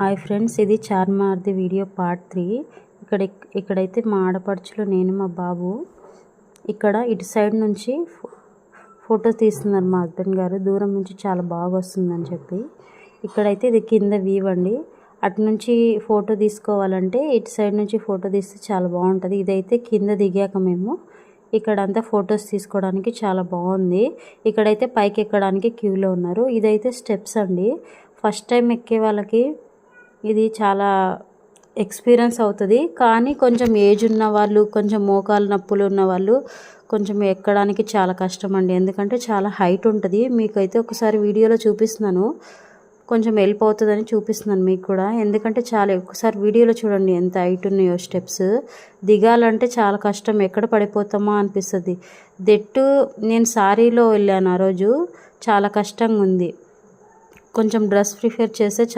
Hi friends, ఇది చార్మార్ది video part 3. ఇక్కడైతే మా ఆడపడుచులు, నేను, మా బాబు ఇక్కడ ఇటు సైడ్ నుంచి ఫోటో తీస్తున్నారు. మా హస్బెండ్ గారు దూరం నుంచి చాలా బాగా వస్తుందని చెప్పి. ఇక్కడైతే ఇది కింద వ్యూ అండి. అటు నుంచి ఫోటో తీసుకోవాలంటే ఇటు సైడ్ నుంచి ఫోటో తీస్తే చాలా బాగుంటుంది. ఇదైతే కింద దిగాక మేము ఇక్కడంతా ఫొటోస్ తీసుకోవడానికి చాలా బాగుంది. ఇక్కడైతే పైకి ఎక్కడానికి క్యూలో ఉన్నారు. ఇదైతే స్టెప్స్ అండి. ఫస్ట్ టైం ఎక్కే వాళ్ళకి ఇది చాలా ఎక్స్పీరియన్స్ అవుతుంది. కానీ కొంచెం ఏజ్ ఉన్న వాళ్ళు, కొంచెం మోకాలు నొప్పులు ఉన్న వాళ్ళు కొంచెం ఎక్కడానికి చాలా కష్టం అండి. ఎందుకంటే చాలా హైట్ ఉంటుంది. మీకైతే ఒకసారి వీడియోలో చూపిస్తున్నాను, కొంచెం హెల్ప్ అవుతుందని చూపిస్తున్నాను మీకు కూడా. ఎందుకంటే చాలా ఒకసారి వీడియోలో చూడండి ఎంత హైట్ ఉన్నాయో స్టెప్స్. దిగాలంటే చాలా కష్టం, ఎక్కడ పడిపోతామో అనిపిస్తుంది. దెట్టు నేను సారీలో వెళ్ళాను ఆ రోజు, చాలా కష్టంగా ఉంది. కొంచెం డ్రెస్ ప్రిఫర్ చేస్తే